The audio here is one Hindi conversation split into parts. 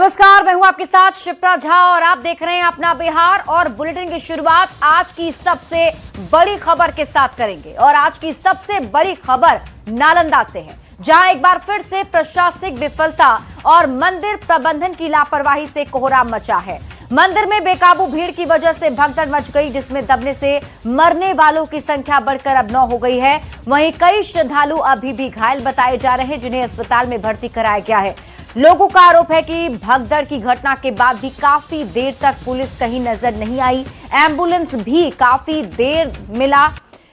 नमस्कार, मैं हूं आपके साथ शिप्रा झा और आप देख रहे हैं अपना बिहार। और बुलेटिन की शुरुआत आज की सबसे बड़ी खबर के साथ करेंगे और आज की सबसे बड़ी खबर नालंदा से है, जहां एक बार फिर से प्रशासनिक विफलता और मंदिर प्रबंधन की लापरवाही से कोहराम मचा है। मंदिर में बेकाबू भीड़ की वजह से भगदड़ मच गई, जिसमें दबने से मरने वालों की संख्या बढ़कर अब 9 हो गई है। वहीं कई श्रद्धालु अभी भी घायल बताए जा रहे हैं, जिन्हें अस्पताल में भर्ती कराया गया है। लोगों का आरोप है कि भगदड़ की घटना के बाद भी काफी देर तक पुलिस कहीं नजर नहीं आई। एम्बुलेंस भी काफी देर मिला,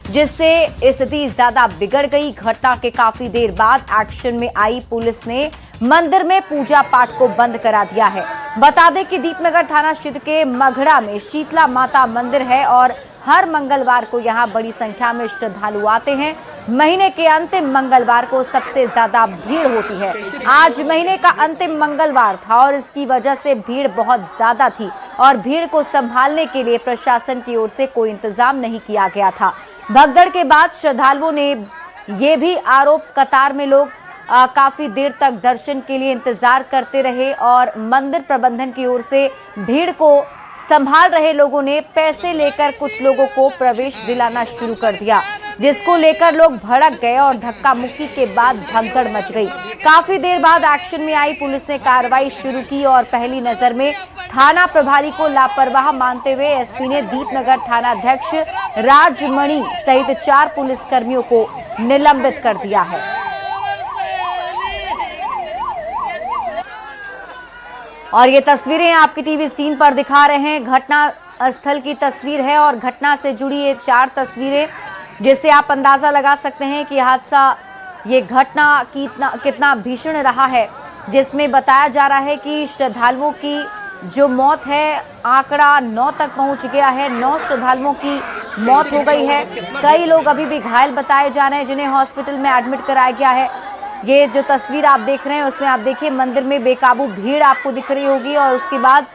जिससे स्थिति ज्यादा बिगड़ गई। घटना के काफी देर बाद एक्शन में आई पुलिस ने मंदिर में पूजा पाठ को बंद करा दिया है। बता दें कि दीपनगर थाना क्षेत्र के मघड़ा में शीतला माता मंदिर है और हर मंगलवार को यहां बड़ी संख्या में श्रद्धालु आते हैं। महीने के अंतिम मंगलवार को सबसे ज्यादा भीड़ होती है। आज महीने का अंतिम मंगलवार था और इसकी वजह से भीड़ बहुत ज्यादा थी और भीड़ को संभालने के लिए प्रशासन की ओर से कोई इंतजाम नहीं किया गया था। भगदड़ के बाद श्रद्धालुओं ने ये भी आरोप कतार में लोग काफी देर तक दर्शन के लिए इंतजार करते रहे और मंदिर प्रबंधन की ओर से भीड़ को संभाल रहे लोगों ने पैसे लेकर कुछ लोगों को प्रवेश दिलाना शुरू कर दिया, जिसको लेकर लोग भड़क गए और धक्का मुक्की के बाद भगदड़ मच गई। काफी देर बाद एक्शन में आई पुलिस ने कार्रवाई शुरू की और पहली नजर में थाना प्रभारी को लापरवाह मानते हुए एसपी ने दीपनगर थाना अध्यक्ष राजमणि सहित 4 पुलिसकर्मियों को निलंबित कर दिया है। और ये तस्वीरें आपकी टीवी स्क्रीन पर दिखा रहे हैं, घटना स्थल की तस्वीर है और घटना से जुड़ी ये 4 तस्वीरें, जिससे आप अंदाजा लगा सकते हैं कि हादसा, ये घटना कितना भीषण रहा है, जिसमें बताया जा रहा है कि श्रद्धालुओं की जो मौत है, आंकड़ा 9 तक पहुंच गया है। 9 श्रद्धालुओं की मौत हो गई है। कई लोग अभी भी घायल बताए जा रहे हैं, जिन्हें हॉस्पिटल में एडमिट कराया गया है। ये जो तस्वीर आप देख रहे हैं उसमें आप देखिए मंदिर में बेकाबू भीड़ आपको दिख रही होगी और उसके बाद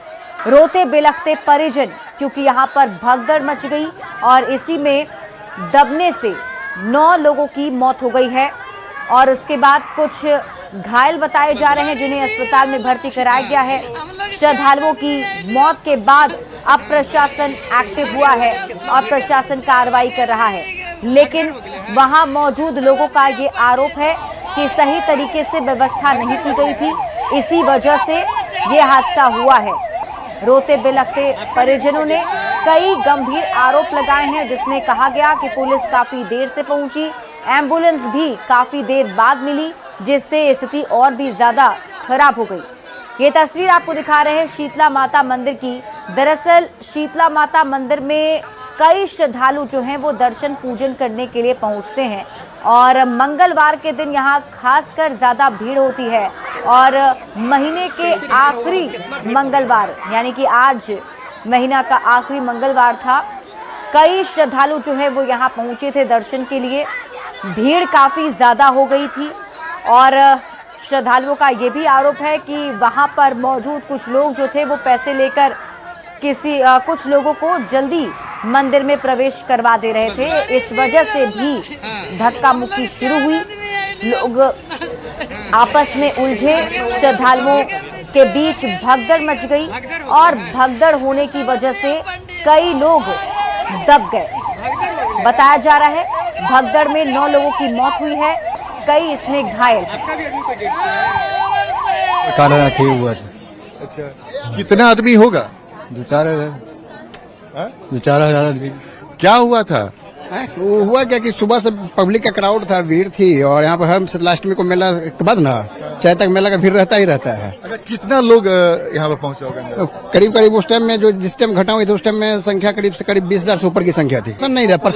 रोते बिलखते परिजन, क्योंकि यहाँ पर भगदड़ मच गई और इसी में दबने से 9 लोगों की मौत हो गई है और उसके बाद कुछ घायल बताए जा रहे हैं, जिन्हें अस्पताल में भर्ती कराया गया है। श्रद्धालुओं की मौत के बाद अब प्रशासन एक्टिव हुआ है और प्रशासन कार्रवाई कर रहा है, लेकिन वहां मौजूद लोगों का ये आरोप है कि सही तरीके से व्यवस्था नहीं की गई थी, इसी वजह से ये हादसा हुआ है। रोते बिलखते परिजनों ने कई गंभीर आरोप लगाए हैं, जिसमें कहा गया कि पुलिस काफी देर से पहुंची, एम्बुलेंस भी काफी देर बाद मिली, जिससे स्थिति और भी ज्यादा खराब हो गई। ये तस्वीर आपको दिखा रहे हैं शीतला माता मंदिर की। दरअसल शीतला माता मंदिर में कई श्रद्धालु जो हैं वो दर्शन पूजन करने के लिए पहुंचते हैं और मंगलवार के दिन यहाँ खासकर ज़्यादा भीड़ होती है और महीने के आखिरी मंगलवार, यानी कि आज महीना का आखिरी मंगलवार था, कई श्रद्धालु जो है वो यहाँ पहुँचे थे दर्शन के लिए। भीड़ काफ़ी ज़्यादा हो गई थी और श्रद्धालुओं का ये भी आरोप है कि वहाँ पर मौजूद कुछ लोग जो थे वो पैसे लेकर कुछ लोगों को जल्दी मंदिर में प्रवेश करवा दे रहे थे। इस वजह से भी धक्का मुक्की शुरू हुई, लोग आपस में उलझे, श्रद्धालुओं के बीच भगदड़ मच गई और भगदड़ होने की वजह से कई लोग दब गए। बताया जा रहा है भगदड़ में 9 लोगों की मौत हुई है, कई इसमें घायल। अच्छा, कितना आदमी होगा? 2-4 हजार आदमी। क्या हुआ था? वो हुआ क्या कि सुबह से पब्लिक का क्राउड था, भीड़ थी और यहाँ पर हर शीतलाष्टमी को मेला के बाद ना चाहे तक मेला का भीड़ रहता ही रहता है। अच्छा, कितना लोग यहाँ पर पहुँचा होगा? करीब उस टाइम में जो जिस टाइम घटना हुई थी उस टाइम में संख्या करीब 20,000 से ऊपर की संख्या थी। नहीं रहता,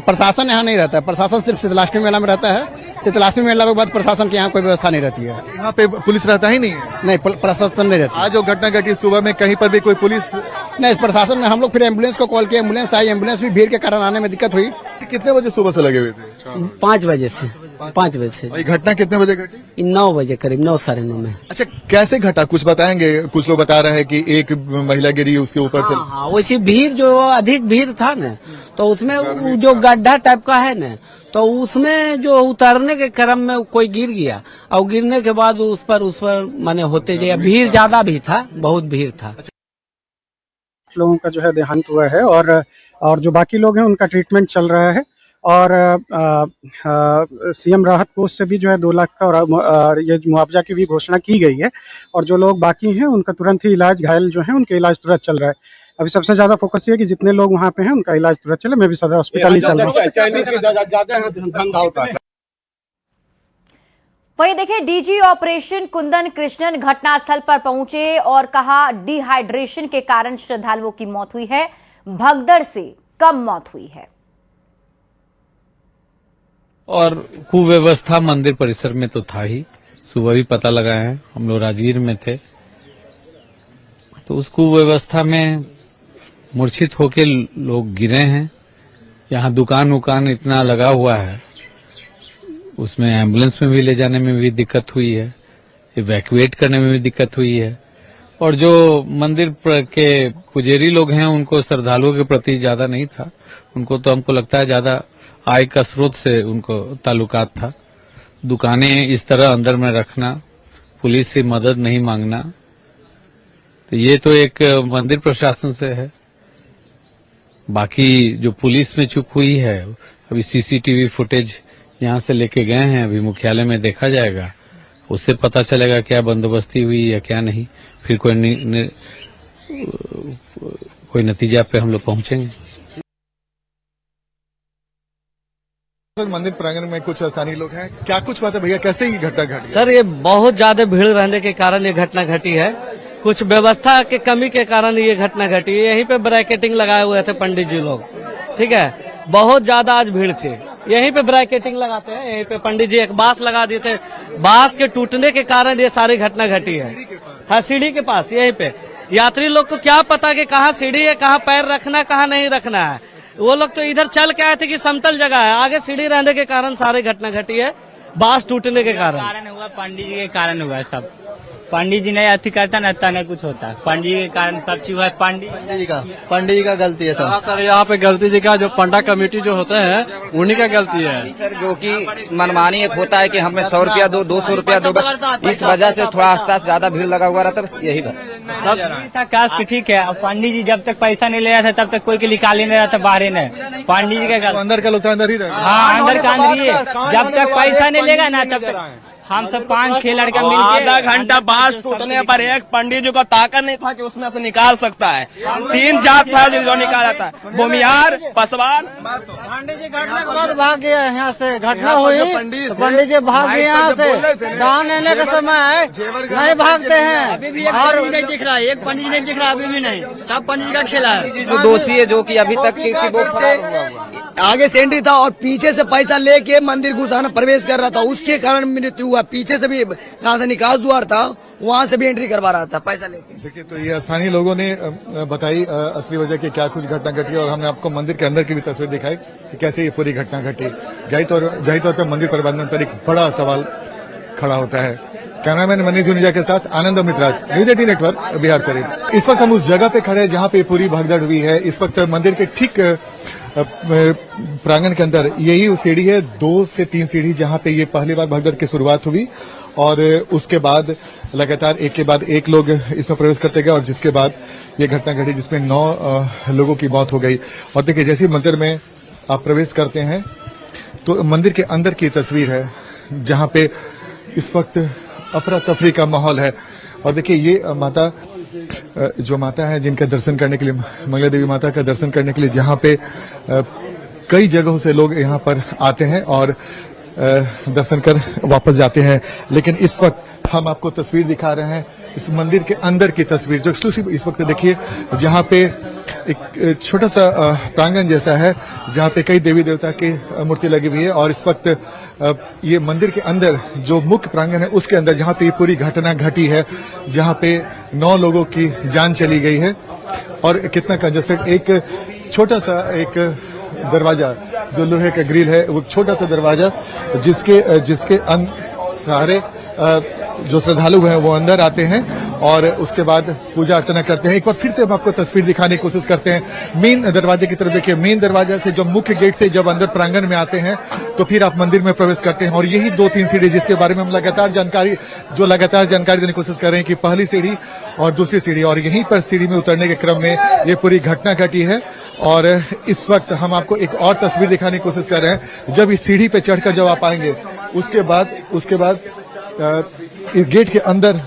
प्रशासन यहाँ नहीं रहता है। प्रशासन सिर्फ शीतलाष्टमी मेला में रहता है। शीतलाष्टमी मेला के बाद प्रशासन की यहाँ कोई व्यवस्था नहीं रहती है। यहाँ पे पुलिस रहता ही नहीं है? नहीं, प्रशासन नहीं रहता। आज जो घटना घटी सुबह में, कहीं पर भी कोई पुलिस नहीं? प्रशासन ने हम लोग फिर एम्बुलेंस को कॉल किया, एम्बुलेंस आई, एम्बुलेंस भी भीड़ के कारण आने में दिक्कत हुई। कितने बजे सुबह से लगे हुए थे? 5 बजे से 5 बजे से। घटना कितने बजे घटी? 9 बजे करीब, 9 साढ़े 9 में। अच्छा, कैसे घटा कुछ बताएंगे? कुछ लोग बता रहे हैं कि एक महिला गिरी उसके ऊपर से। हाँ, वैसी भीड़ जो अधिक भीड़ था न, तो उसमें जो गड्ढा टाइप का है न, तो उसमें जो उतरने के क्रम में कोई गिर गया और गिरने के बाद उस पर माने होते गया, भीड़ ज्यादा भी था, बहुत भीड़ था। लोगों का जो है देहांत हुआ है और जो बाकी लोग हैं उनका ट्रीटमेंट चल रहा है और सीएम राहत कोष से भी जो है 2 लाख का और ये मुआवजा की भी घोषणा की गई है और जो लोग बाकी हैं उनका तुरंत ही इलाज, घायल जो हैं उनके इलाज तुरंत चल रहा है। अभी सबसे ज्यादा फोकस ये है कि जितने लोग वहाँ पे हैं उनका इलाज तुरंत चले। मैं भी सदर हॉस्पिटल ही चल रहा हूँ। वहीं देखिए, डीजी ऑपरेशन कुंदन कृष्णन घटनास्थल पर पहुंचे और कहा डिहाइड्रेशन के कारण श्रद्धालुओं की मौत हुई है, भगदड़ से कम मौत हुई है। और कुव्यवस्था मंदिर परिसर में तो था ही, सुबह भी पता लगा है, हम लोग राजगीर में थे तो उस कुव्यवस्था में मूर्छित होके लोग गिरे हैं। यहाँ दुकान उकान इतना लगा हुआ है, उसमें एम्बुलेंस में भी ले जाने में भी दिक्कत हुई है, इवैक्यूएट करने में भी दिक्कत हुई है। और जो मंदिर के पुजारी लोग हैं उनको श्रद्धालुओं के प्रति ज्यादा नहीं था, उनको तो हमको लगता है ज्यादा आय का स्रोत से उनको ताल्लुकात था। दुकानें इस तरह अंदर में रखना, पुलिस से मदद नहीं मांगना, तो ये तो एक मंदिर प्रशासन से है। बाकी जो पुलिस में चूक हुई है, अभी सीसीटीवी फुटेज यहाँ से लेके गए हैं, अभी मुख्यालय में देखा जाएगा, उससे पता चलेगा क्या बंदोबस्ती हुई या क्या नहीं, फिर कोई नतीजा पे हम लोग पहुंचेंगे। सर, मंदिर प्रांगण में कुछ स्थानीय लोग हैं, क्या कुछ बात है भैया, कैसे ये घटना घटी? सर, ये बहुत ज्यादा भीड़ रहने के कारण ये घटना घटी है। कुछ व्यवस्था के कमी के कारण ये घटना घटी है। यहीं पे ब्रैकेटिंग लगाए हुए थे पंडित जी लोग, ठीक है, बहुत ज्यादा आज भीड़ थी। यहीं पे ब्रैकेटिंग लगाते हैं, यहीं पे पंडित जी एक बांस लगा दिए थे, बांस के टूटने के कारण ये सारी घटना घटी है। हाँ, सीढ़ी के पास, यहीं पे यात्री लोग को क्या पता कि कहाँ सीढ़ी है, कहाँ पैर रखना, कहाँ नहीं रखना है। वो लोग तो इधर चल के आए थे कि समतल जगह है, आगे सीढ़ी रहने के कारण सारी घटना घटी है, बांस टूटने के कारण हुआ। पंडित जी के कारण हुआ सब। पंडित जी नहीं अति करता न तने कुछ होता, पंडित जी के कारण सब चीज हुआ। पंडित जी का गलती है सर। सर, यहाँ पे गलती जी का जो पंडा कमेटी जो होता है उन्हीं का गलती है सर, जो कि मनमानी एक होता है कि हमें 100 रुपया दो, 200 रुपया दो, बस इस वजह से थोड़ा आसपास ज्यादा भीड़ लगा हुआ रहता, बस यही था। काश ठीक है, पंडित जी जब तक पैसा नहीं ले रहा था तब तक कोई के निकाल नहीं रहा था बाहर ने। पंडित जी का अंदर का लोग तो अंदर ही रहे। हाँ, अंदर का अंदर ही है, जब तक पैसा नहीं लेगा ना तब तक हम सब 5-6 लड़के मिल के आधा घंटा बांस टूटने पर एक पंडित जी को ताकत नहीं था कि उसमें से निकाल सकता है। 3 जात था जो निकाला था, भूमियार, पासवान। पंडित जी घटना के बाद भाग गया यहाँ से, घटना हुई पंडित जी भाग गए यहाँ से। दान लेने का समय नहीं भागते हैं और नहीं दिख रहा, एक पंडित नहीं दिख रहा, अभी भी नहीं, सब पंडित का खेला है। जो दोषी है, जो कि अभी तक वो आगे से एंट्री था और पीछे से पैसा लेके मंदिर घुसाना प्रवेश कर रहा था, उसके कारण मृत्यु हुआ। पीछे से भी कहाँ से निकास द्वार था, वहाँ से भी एंट्री करवा रहा था पैसा लेके। देखिए, तो ये स्थानीय लोगों ने बताई असली वजह की क्या कुछ घटना घटी, और हमने आपको मंदिर के अंदर की भी तस्वीर दिखाई कि कैसे ये पूरी घटना घटी। जाहिर तौर पर मंदिर प्रबंधन पर एक बड़ा सवाल खड़ा होता है। कैमरामैन मनीष जुनेजा के साथ आनंद अमितराज, न्यूज 18 नेटवर्क, बिहार शरीफ। इस वक्त हम उस जगह पे खड़े हैं जहाँ पे पूरी भगदड़ हुई है। इस वक्त मंदिर के ठीक प्रांगण के अंदर यही सीढ़ी है, 2 से 3 सीढ़ी, जहां पे ये पहली बार भगदड़ की शुरुआत हुई और उसके बाद लगातार एक के बाद एक लोग इसमें प्रवेश करते गए और जिसके बाद ये घटना घटी जिसमें 9 लोगों की मौत हो गई। और देखिए, जैसे मंदिर में आप प्रवेश करते हैं तो मंदिर के अंदर की तस्वीर है जहां पे इस वक्त अफरा तफरी का माहौल है। और देखिए, ये माता जो माता है जिनका दर्शन करने के लिए, मंगला देवी माता का दर्शन करने के लिए जहां पे कई जगहों से लोग यहां पर आते हैं और दर्शन कर वापस जाते हैं। लेकिन इस वक्त हम आपको तस्वीर दिखा रहे हैं इस मंदिर के अंदर की तस्वीर, जो एक्सक्लूसिव इस वक्त देखिए, जहां पे एक छोटा सा प्रांगण जैसा है जहां पे कई देवी देवता की मूर्ति लगी हुई है। और इस वक्त ये मंदिर के अंदर जो मुख्य प्रांगण है उसके अंदर जहां पे ये पूरी घटना घटी है, जहां पे 9 लोगों की जान चली गई है। और कितना कंजस्टेड, एक छोटा सा एक दरवाजा जो लोहे का ग्रिल है, वो छोटा सा दरवाजा जिसके सारे जो श्रद्धालु हैं वो अंदर आते हैं और उसके बाद पूजा अर्चना करते हैं। एक बार फिर से हम आपको तस्वीर दिखाने की कोशिश करते हैं मेन दरवाजे की तरफ। देखिए, मेन दरवाजा से जब मुख्य गेट से जब अंदर प्रांगण में आते हैं तो फिर आप मंदिर में प्रवेश करते हैं और यही 2-3 सीढ़ी जिसके बारे में हम लगातार जानकारी देने की कोशिश कर रहे हैं कि पहली सीढ़ी और दूसरी सीढ़ी, और यहीं पर सीढ़ी में उतरने के क्रम में ये पूरी घटना घटी है। और इस वक्त हम आपको एक और तस्वीर दिखाने की कोशिश कर रहे हैं। जब इस सीढ़ी पे चढ़कर जब आप आएंगे उसके बाद गेट के अंदर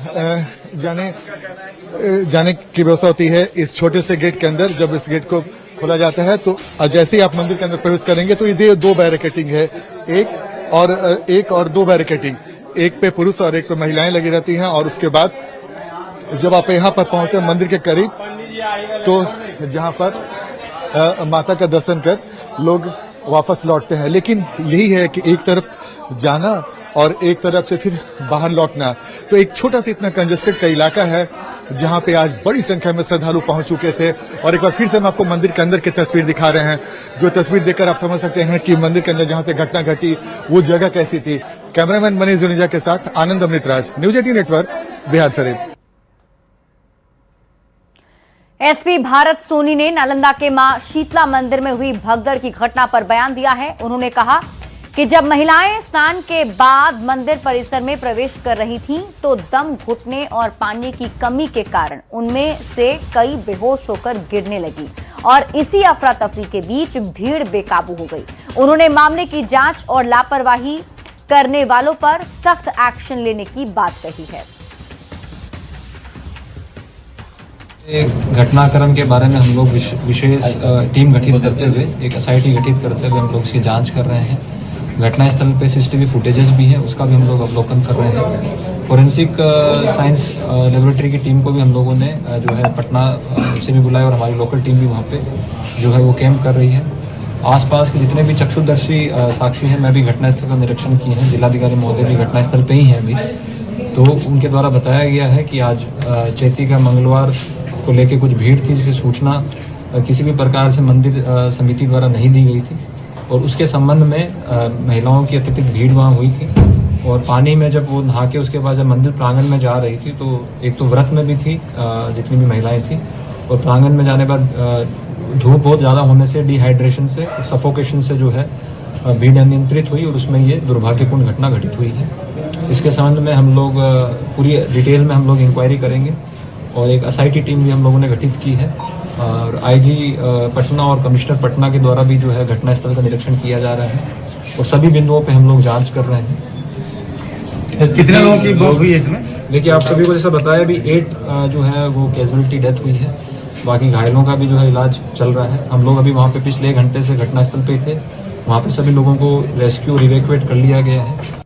जाने की व्यवस्था होती है। इस छोटे से गेट के अंदर जब इस गेट को खोला जाता है तो जैसे ही आप मंदिर के अंदर प्रवेश करेंगे तो ये 2 बैरिकेडिंग है, एक और 2 बैरिकेडिंग, एक पे पुरुष और एक पे महिलाएं लगी रहती हैं। और उसके बाद जब आप यहाँ पर पहुंचते हैं मंदिर के करीब तो जहाँ पर माता का दर्शन कर लोग वापस लौटते हैं। लेकिन यही है कि एक तरफ जाना और एक तरफ से फिर बाहर लौटना, तो एक छोटा सा इतना कंजेस्टेड का इलाका है जहां पे आज बड़ी संख्या में श्रद्धालु पहुंच चुके थे। और एक बार फिर से हम आपको मंदिर के अंदर की तस्वीर दिखा रहे हैं, जो तस्वीर देखकर आप समझ सकते हैं कि मंदिर के अंदर जहां पे घटना घटी वो जगह कैसी थी। कैमरामैन मनीष जुनेजा के साथ आनंद Amritraj, news 18 network, Bihar Sharif. SP Bharat Soni ने नालंदा के मां शीतला मंदिर में हुई भगदड़ की घटना पर बयान दिया है। उन्होंने कहा कि जब महिलाएं स्नान के बाद मंदिर परिसर में प्रवेश कर रही थीं तो दम घुटने और पानी की कमी के कारण उनमें से कई बेहोश होकर गिरने लगी और इसी अफरा तफरी के बीच भीड़ बेकाबू हो गई। उन्होंने मामले की जांच और लापरवाही करने वालों पर सख्त एक्शन लेने की बात कही है। घटनाक्रम के बारे में हम लोग विशेष टीम गठित करते हुए, एक एसआईटी गठित करते हुए हम लोग इसकी जांच कर रहे हैं। घटना स्थल पे सीसीटीवी फुटेजेस भी हैं, उसका भी हम लोग अवलोकन कर रहे हैं। फोरेंसिक साइंस लेबोरेटरी की टीम को भी हम लोगों ने जो है पटना से भी बुलाया और हमारी लोकल टीम भी वहाँ पे जो है वो कैंप कर रही है। आसपास के जितने भी चक्षुदर्शी साक्षी हैं, मैं भी घटनास्थल का निरीक्षण किए हैं, जिलाधिकारी महोदय भी घटनास्थल पे ही हैं अभी। तो उनके द्वारा बताया गया है कि आज चैती का मंगलवार को लेके कुछ भीड़ थी, जिसकी सूचना किसी भी प्रकार से मंदिर समिति द्वारा नहीं दी गई थी और उसके संबंध में महिलाओं की अत्यधिक भीड़ वहाँ हुई थी। और पानी में जब वो नहा के उसके बाद जब मंदिर प्रांगण में जा रही थी तो एक तो व्रत में भी थी जितनी भी महिलाएं थी, और प्रांगण में जाने बाद धूप बहुत ज़्यादा होने से, डिहाइड्रेशन से, सफोकेशन से जो है भीड़ अनियंत्रित हुई और उसमें ये दुर्भाग्यपूर्ण घटना घटित हुई है। इसके संबंध में हम लोग पूरी डिटेल में हम लोग इंक्वायरी करेंगे और एक एसआईटी टीम भी हम लोगों ने गठित की है और आईजी पटना और कमिश्नर पटना के द्वारा भी जो है घटनास्थल का निरीक्षण किया जा रहा है और सभी बिंदुओं पे हम लोग जांच कर रहे हैं। कितने लोगों की मौत हुई है इसमें? देखिए, आप सभी को जैसा बताया भी 8 जो है वो कैजुअलिटी डेथ हुई है, बाकी घायलों का भी जो है इलाज चल रहा है। हम लोग अभी वहाँ पे पिछले 1 घंटे से घटनास्थल पे थे, वहाँ पे सभी लोगों को रेस्क्यू और इवैक्यूएट कर लिया गया है।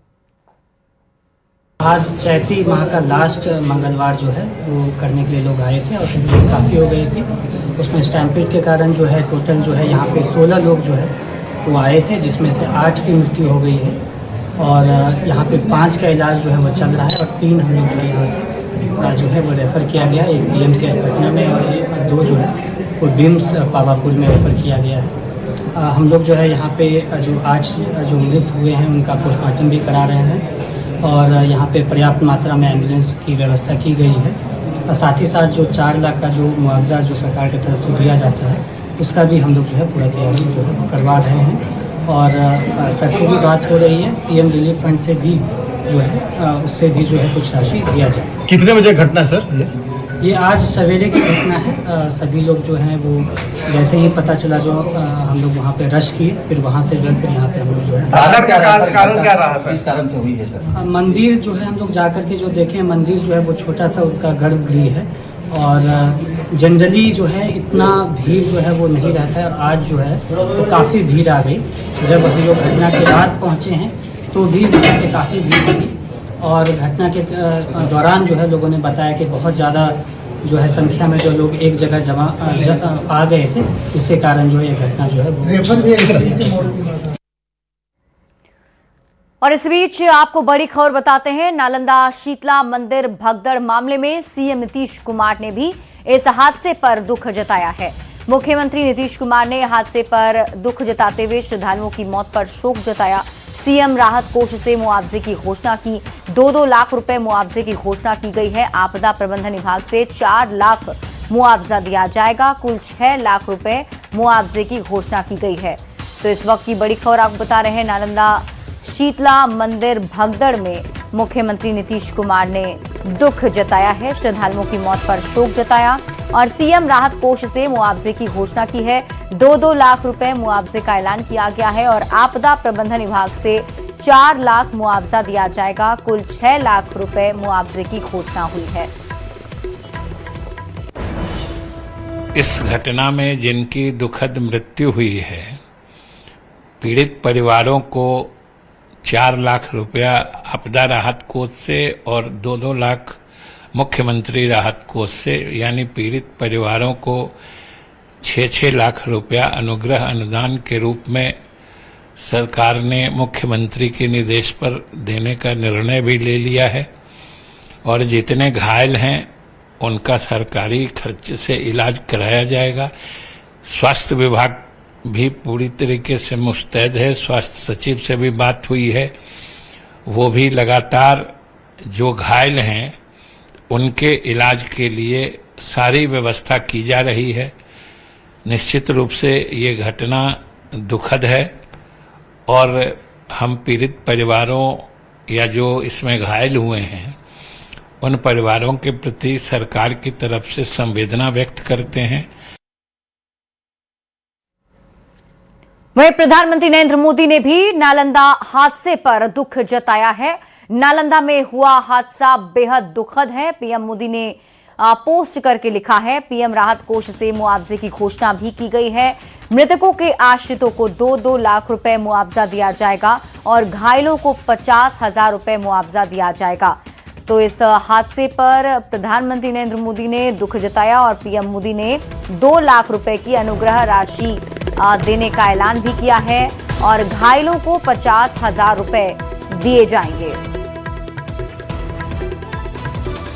आज चैती माह का लास्ट मंगलवार जो है वो करने के लिए लोग आए थे और भीड़ काफ़ी हो गई थी। उसमें स्टैम्पेड के कारण जो है टोटल जो है यहाँ पे 16 लोग जो है वो आए थे, जिसमें से 8 की मृत्यु हो गई है और यहाँ पे 5 का इलाज जो है वो चल रहा है और 3 हम लोग जो है यहाँ से जो है वो रेफ़र किया गया, एक BMCH पटना में और 2 जो है वो बिम्स पावापुर में रेफ़र किया गया है। हम लोग जो है यहाँ पे जो आज जो मृत हुए हैं उनका पोस्टमार्टम भी करा रहे हैं और यहाँ पे पर्याप्त मात्रा में एम्बुलेंस की व्यवस्था की गई है और साथ ही साथ जो 4 लाख का जो मुआवजा जो सरकार की तरफ से दिया जाता है उसका भी हम लोग जो है पूरा तैयारी जो है करवा रहे हैं और सर से भी बात हो रही है, सीएम रिलीफ फंड से भी जो है उससे भी जो है कुछ राशि दिया जाए। कितने बजे घटना सर? ये आज सवेरे की घटना है। सभी लोग जो हैं वो जैसे ही पता चला जो हम लोग वहाँ पे रश किए, फिर वहाँ से जो है फिर यहाँ पे हम लोग जो है कारण क्या रहा सर? किस कारण से हुई है सर? मंदिर जो है हम लोग जा कर के जो देखें, मंदिर जो है वो छोटा सा उनका गर्भगृह है और जनरली जो है इतना भीड़ जो है वो नहीं रहता है और आज जो है तो काफ़ी भीड़ आ गई। जब हम लोग घटना के बाद पहुँचे हैं तो भी काफ़ी भीड़ थी और घटना के दौरान जो है लोगों ने बताया कि बहुत ज़्यादा जो है संख्या में जो लोग एक जगह जमा आ गए थे, इसके कारण जो है ये घटना जो है। और इस बीच आपको बड़ी खबर बताते हैं, नालंदा शीतला मंदिर भगदड़ मामले में सीएम नीतीश कुमार ने भी इस हादसे पर दुख जताया है। मुख्यमंत्री नीतीश कुमार ने हादसे पर दुख जताते हुए श्रद्धालुओं की मौत पर शोक जताया। सीएम राहत कोष से मुआवजे की घोषणा की। 2-2 लाख रुपए मुआवजे की घोषणा की गई है। आपदा प्रबंधन विभाग से 4 लाख मुआवजा दिया जाएगा। कुल 6 लाख रुपए मुआवजे की घोषणा की गई है। तो इस वक्त की बड़ी खबर आपको बता रहे हैं, नालंदा शीतला मंदिर भगदड़ में मुख्यमंत्री नीतीश कुमार ने दुख जताया है। श्रद्धालुओं की मौत पर शोक जताया और सीएम राहत कोष से मुआवजे की घोषणा की है। 2-2 लाख रुपए मुआवजे का ऐलान किया गया है और आपदा प्रबंधन विभाग से 4 लाख मुआवजा दिया जाएगा। कुल 6 लाख रुपए मुआवजे की घोषणा हुई है। इस घटना में जिनकी दुखद मृत्यु हुई है, पीड़ित परिवारों को 4 लाख रुपया आपदा राहत कोष से और 2-2 लाख मुख्यमंत्री राहत कोष से, यानी पीड़ित परिवारों को 6-6 लाख रुपया अनुग्रह अनुदान के रूप में सरकार ने मुख्यमंत्री के निर्देश पर देने का निर्णय भी ले लिया है। और जितने घायल हैं उनका सरकारी खर्च से इलाज कराया जाएगा। स्वास्थ्य विभाग भी पूरी तरीके से मुस्तैद है। स्वास्थ्य सचिव से भी बात हुई है, वो भी लगातार जो घायल हैं उनके इलाज के लिए सारी व्यवस्था की जा रही है। निश्चित रूप से ये घटना दुखद है और हम पीड़ित परिवारों या जो इसमें घायल हुए हैं उन परिवारों के प्रति सरकार की तरफ से संवेदना व्यक्त करते हैं। वहीं प्रधानमंत्री नरेंद्र मोदी ने भी नालंदा हादसे पर दुख जताया है। नालंदा में हुआ हादसा बेहद दुखद है। पीएम मोदी ने पोस्ट करके लिखा है, पीएम राहत कोष से मुआवजे की घोषणा भी की गई है। मृतकों के आश्रितों को 2-2 लाख रुपए मुआवजा दिया जाएगा और घायलों को 50,000 रुपए मुआवजा दिया जाएगा। तो इस हादसे पर प्रधानमंत्री नरेंद्र मोदी ने दुख जताया और पीएम मोदी ने 2 लाख रुपए की अनुग्रह राशि देने का ऐलान भी किया है और घायलों को 50,000 रुपए दिए जाएंगे।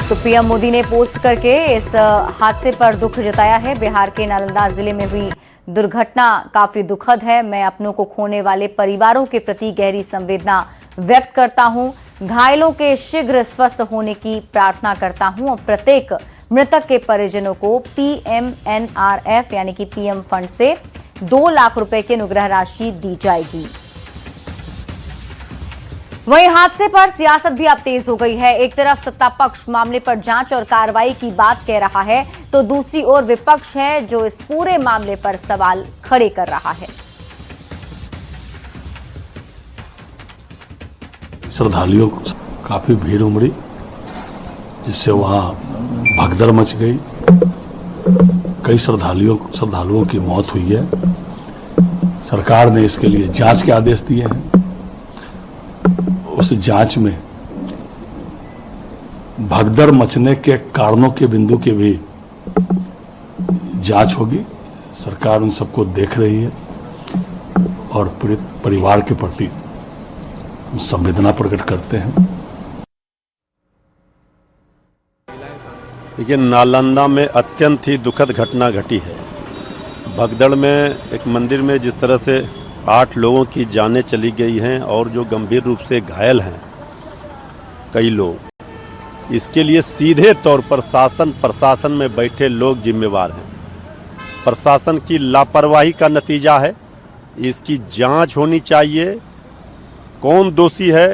तो पीएम मोदी ने पोस्ट करके इस हादसे पर दुख जताया है। बिहार के नालंदा जिले में हुई दुर्घटना काफी दुखद है। मैं अपनों को खोने वाले परिवारों के प्रति गहरी संवेदना व्यक्त करता हूं। घायलों के शीघ्र स्वस्थ होने की प्रार्थना करता हूं और प्रत्येक मृतक के परिजनों को PMNRF यानी कि पीएम फंड से 2 लाख रुपए की अनुग्रह राशि दी जाएगी। वहीं हादसे पर सियासत भी अब तेज हो गई है। एक तरफ सत्ता पक्ष मामले पर जांच और कार्रवाई की बात कह रहा है, तो दूसरी ओर विपक्ष है जो इस पूरे मामले पर सवाल खड़े कर रहा है। श्रद्धालुओं को काफी भीड़ उमड़ी, जिससे वहां भगदड़ मच गई। कई श्रद्धालुओं की मौत हुई है। सरकार ने इसके लिए जांच के आदेश दिए हैं। उस जांच में भगदड़ मचने के कारणों के बिंदु की भी जांच होगी। सरकार उन सबको देख रही है और पीड़ित परिवार के प्रति संवेदना प्रकट करते हैं। देखिए, नालंदा में अत्यंत ही दुखद घटना घटी है। भगदड़ में एक मंदिर में जिस तरह से 8 लोगों की जानें चली गई हैं और जो गंभीर रूप से घायल हैं कई लोग, इसके लिए सीधे तौर पर प्रशासन में बैठे लोग जिम्मेवार हैं। प्रशासन की लापरवाही का नतीजा है। इसकी जांच होनी चाहिए। कौन दोषी है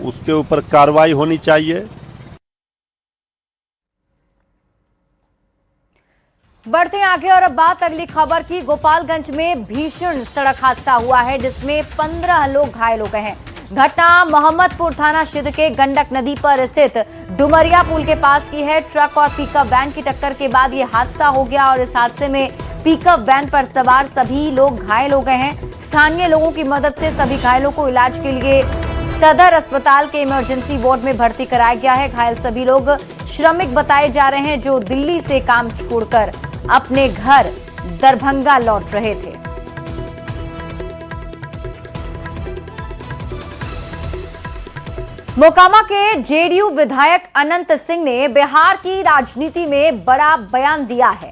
उसके ऊपर कार्रवाई होनी चाहिए। बढ़ते आगे और अब बात अगली खबर की। गोपालगंज में भीषण सड़क हादसा हुआ है जिसमें 15 लोग घायल हो गए हैं। घटना मोहम्मदपुर थाना क्षेत्र के गंडक नदी पर स्थित डुमरिया पुल के पास की है। ट्रक और पिकअप वैन की टक्कर के बाद ये हादसा हो गया और इस हादसे में पिकअप वैन पर सवार सभी लोग घायल हो गए हैं। स्थानीय लोगों की मदद से सभी घायलों को इलाज के लिए सदर अस्पताल के इमरजेंसी वार्ड में भर्ती कराया गया है। घायल सभी लोग श्रमिक बताए जा रहे हैं जो दिल्ली से काम छोड़कर अपने घर दरभंगा लौट रहे थे। मोकामा के जेडीयू विधायक अनंत सिंह ने बिहार की राजनीति में बड़ा बयान दिया है।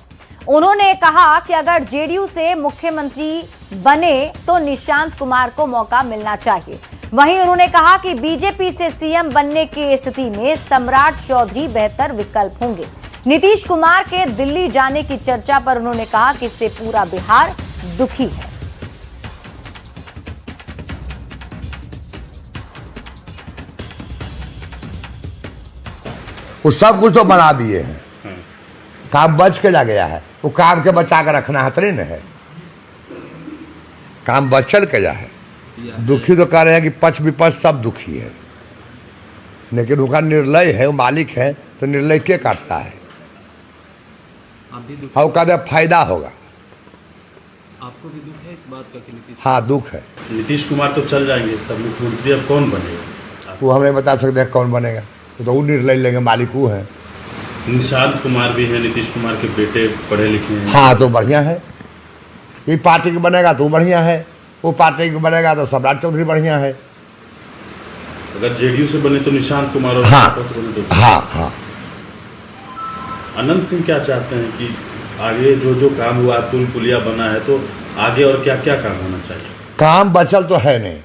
उन्होंने कहा कि अगर जेडीयू से मुख्यमंत्री बने तो निशांत कुमार को मौका मिलना चाहिए। वहीं उन्होंने कहा कि बीजेपी से सीएम बनने की स्थिति में सम्राट चौधरी बेहतर विकल्प होंगे। नीतीश कुमार के दिल्ली जाने की चर्चा पर उन्होंने कहा कि इससे पूरा बिहार दुखी है। वो सब कुछ तो बना दिए हैं, काम बच के जा गया है। वो काम के बचा कर रखना हतरे न है, काम बचल के जा है। दुखी तो कह रहे हैं कि पक्ष विपक्ष सब दुखी है, लेकिन उनका निर्णय है, वो मालिक है, तो निर्णय के काटता है। हाँ, कहते फायदा होगा। आपको भी दुख है इस बात का कि नीतीश? हाँ, दुख है। नीतीश कुमार तो चल जाएंगे, तब मुख्यमंत्री अब कौन बनेगा? वो हमें बता सकते हैं कौन बनेगा, तो वो निर्णय लेंगे, मालिक वो है। निशांत कुमार भी है, नीतीश कुमार के बेटे, पढ़े लिखे हैं। हाँ, तो बढ़िया है। ये पार्टी का बनेगा तो बढ़िया है, वो पार्टी का बनेगा तो सम्राट चौधरी बढ़िया है। अगर जेडीयू से बने तो निशांत कुमार और हाँ, से बने तो हाँ। अनंत सिंह क्या चाहते हैं कि आगे जो काम हुआ, पुल पुलिया बना है, तो आगे और क्या क्या काम होना चाहिए? काम बचल तो है नहीं।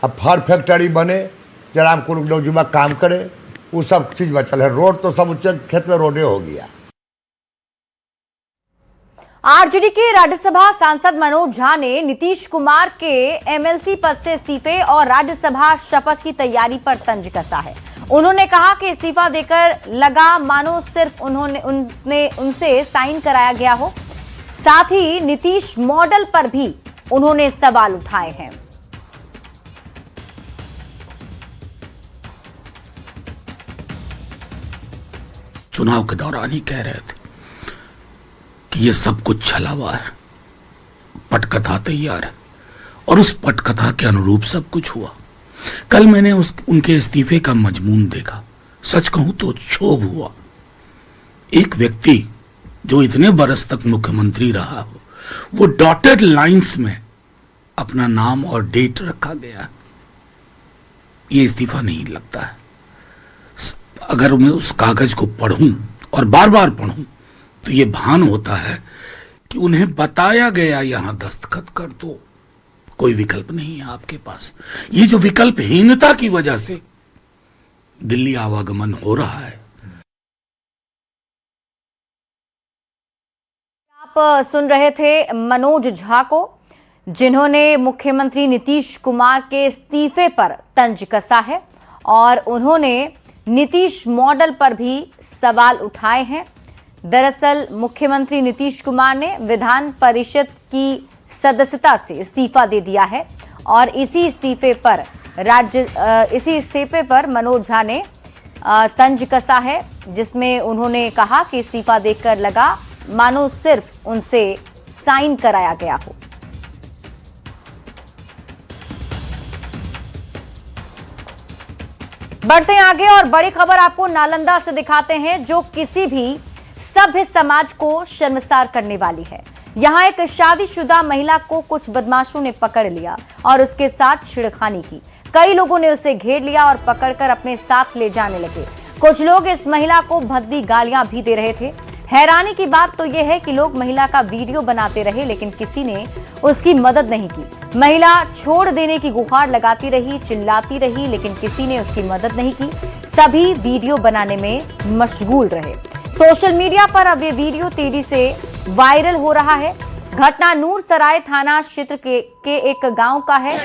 अब फर फैक्ट्री बने, जरा कुल नौजुवक काम करे, वो सब चीज बचल है। रोड तो सब उच्च खेत में रोडे हो गया। आरजेडी के राज्यसभा सांसद मनोज झा ने नीतीश कुमार के एमएलसी पद से इस्तीफे और राज्यसभा शपथ की तैयारी पर तंज कसा है। उन्होंने कहा कि इस्तीफा देकर लगा मानो सिर्फ उनसे साइन कराया गया हो। साथ ही नीतीश मॉडल पर भी उन्होंने सवाल उठाए हैं। चुनाव के दौरान ही कह रहे थे कि ये सब कुछ छला हुआ है, पटकथा तैयार है, और उस पटकथा के अनुरूप सब कुछ हुआ। कल मैंने उनके इस्तीफे का मजमून देखा, सच कहूं तो क्षोभ हुआ। एक व्यक्ति जो इतने बरस तक मुख्यमंत्री रहा हो, वो डॉटेड लाइंस में अपना नाम और डेट रखा गया। ये इस्तीफा नहीं लगता है। अगर मैं उस कागज को पढ़ूं और बार बार पढ़ूं तो ये भान होता है कि उन्हें बताया गया यहां दस्तखत कर दो, कोई विकल्प नहीं है आपके पास। ये जो विकल्पहीनता की वजह से दिल्ली आवागमन हो रहा है। आप सुन रहे थे मनोज झा को, जिन्होंने मुख्यमंत्री नीतीश कुमार के इस्तीफे पर तंज कसा है और उन्होंने नीतीश मॉडल पर भी सवाल उठाए हैं। दरअसल मुख्यमंत्री नीतीश कुमार ने विधान परिषद की सदस्यता से इस्तीफा दे दिया है और इसी इस्तीफे पर मनोज झा ने तंज कसा है, जिसमें उन्होंने कहा कि इस्तीफा देकर लगा मानो सिर्फ उनसे साइन कराया गया हो। बढ़ते हैं आगे और बड़ी खबर आपको नालंदा से दिखाते हैं, जो किसी भी सभ्य समाज को शर्मसार करने वाली है। यहां एक शादीशुदा महिला को कुछ बदमाशों ने पकड़ लिया और उसके साथ छिड़खानी की। कई लोगों ने उसे घेर लिया और पकड़कर अपने साथ ले जाने लगे। कुछ लोग इस महिला को भद्दी गालियां भी दे रहे थे। हैरानी की बात तो यह है कि लोग महिला का वीडियो बनाते रहे, लेकिन किसी ने उसकी मदद नहीं की। महिला छोड़ देने की गुहार लगाती रही, चिल्लाती रही, लेकिन किसी ने उसकी मदद नहीं की। सभी वीडियो बनाने में मशगूल रहे। सोशल मीडिया पर अब ये वीडियो तेजी से वायरल हो रहा है। घटना नूरसराय थाना क्षेत्र के एक गांव का है।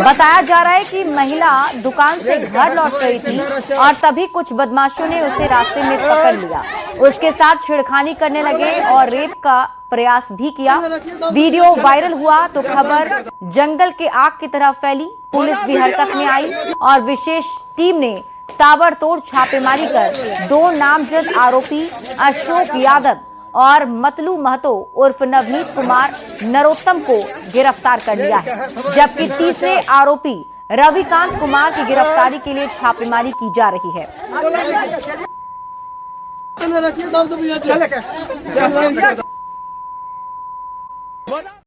बताया जा रहा है कि महिला दुकान से घर लौट रही थी और तभी कुछ बदमाशों ने उसे रास्ते में पकड़ लिया। उसके साथ छेड़खानी करने लगे और रेप का प्रयास भी किया। वीडियो वायरल हुआ तो खबर जंगल के आग की तरह फैली। पुलिस भी हरकत में आई और विशेष टीम ने ताबड़तोड़ छापेमारी कर 2 नामजद आरोपी अशोक यादव और मतलू महतो उर्फ नवनीत कुमार नरोत्तम को गिरफ्तार कर लिया है, जबकि तीसरे आरोपी रविकांत कुमार की गिरफ्तारी के लिए छापेमारी की जा रही है।